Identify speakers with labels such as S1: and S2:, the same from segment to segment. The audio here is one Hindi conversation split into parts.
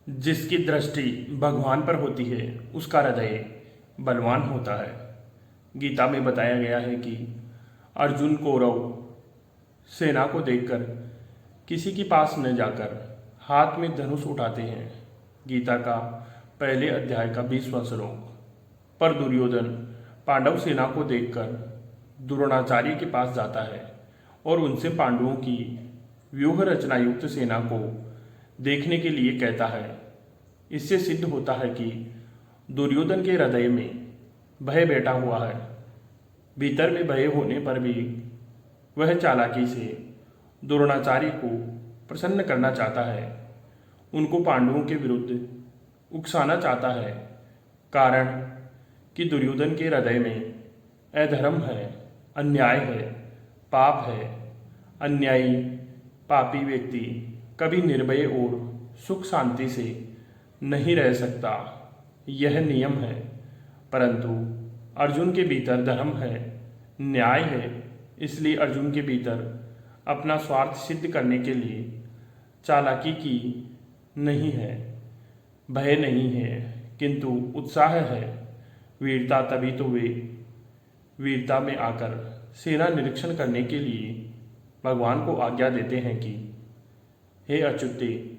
S1: जिसकी दृष्टि भगवान पर होती है उसका हृदय बलवान होता है। गीता में बताया गया है कि अर्जुन कौरव सेना को देखकर किसी के पास न जाकर हाथ में धनुष उठाते हैं। गीता का पहले अध्याय का 20वां श्लोक। पर दुर्योधन पांडव सेना को देखकर द्रोणाचार्य के पास जाता है और उनसे पांडवों की व्यूह रचना युक्त सेना को देखने के लिए कहता है। इससे सिद्ध होता है कि दुर्योधन के हृदय में भय बैठा हुआ है। भीतर में भय होने पर भी वह चालाकी से द्रोणाचार्य को प्रसन्न करना चाहता है, उनको पांडवों के विरुद्ध उकसाना चाहता है। कारण कि दुर्योधन के हृदय में अधर्म है, अन्याय है, पाप है। अन्यायी पापी व्यक्ति कभी निर्भय और सुख शांति से नहीं रह सकता, यह नियम है। परंतु अर्जुन के भीतर धर्म है, न्याय है, इसलिए अर्जुन के भीतर अपना स्वार्थ सिद्ध करने के लिए चालाकी की नहीं है, भय नहीं है, किंतु उत्साह है, वीरता। तभी तो वे वीरता में आकर सेना निरीक्षण करने के लिए भगवान को आज्ञा देते हैं कि हे अच्युते,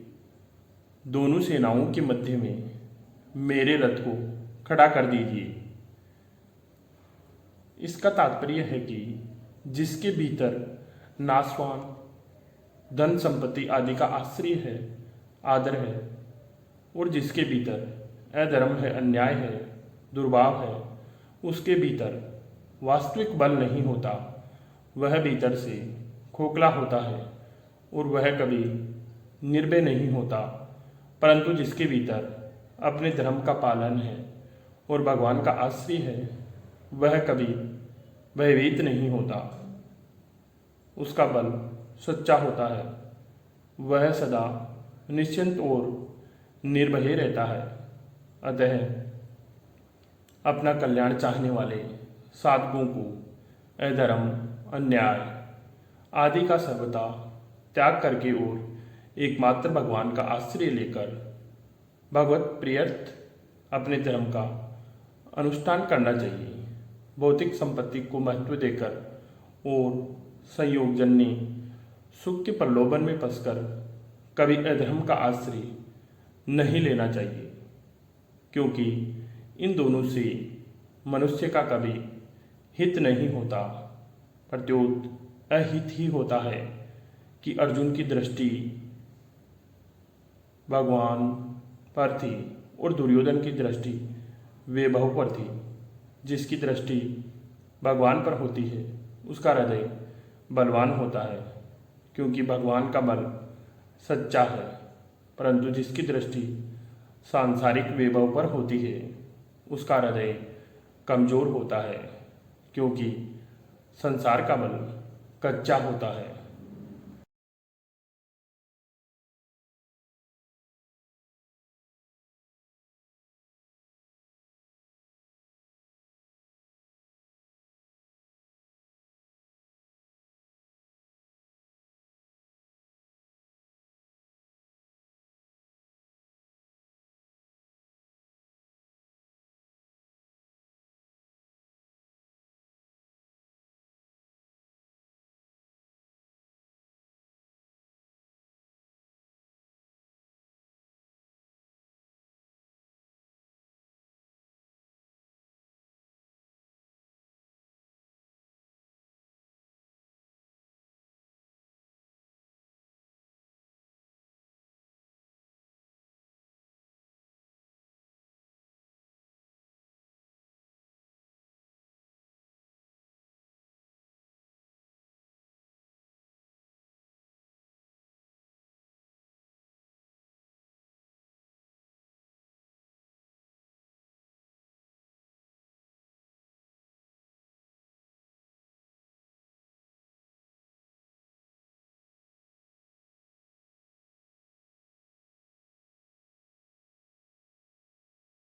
S1: दोनों सेनाओं के मध्य में मेरे रथ को खड़ा कर दीजिए। इसका तात्पर्य है कि जिसके भीतर नाशवान धन संपत्ति आदि का आश्रय है, आदर है, और जिसके भीतर अधर्म है, अन्याय है, दुर्भाव है, उसके भीतर वास्तविक बल नहीं होता। वह भीतर से खोखला होता है और वह कभी निर्भय नहीं होता। परंतु जिसके भीतर अपने धर्म का पालन है और भगवान का आश्रय है, वह कभी भयभीत नहीं होता। उसका बल सच्चा होता है, वह सदा निश्चिंत और निर्भय रहता है। अतः अपना कल्याण चाहने वाले साधकों को अधर्म, अन्याय आदि का सर्वथा त्याग करके और एकमात्र भगवान का आश्रय लेकर भगवत प्रियर्थ अपने धर्म का अनुष्ठान करना चाहिए। भौतिक संपत्ति को महत्व देकर और संयोगजन्य सुख के प्रलोभन में फंसकर कभी अधर्म का आश्रय नहीं लेना चाहिए, क्योंकि इन दोनों से मनुष्य का कभी हित नहीं होता, प्रत्युत अहित ही होता है। कि अर्जुन की दृष्टि भगवान पर थी और दुर्योधन की दृष्टि वैभव पर थी। जिसकी दृष्टि भगवान पर होती है उसका हृदय बलवान होता है, क्योंकि भगवान का बल सच्चा है। परंतु जिसकी दृष्टि सांसारिक वैभव पर होती है उसका हृदय कमजोर होता है, क्योंकि संसार का बल कच्चा होता है।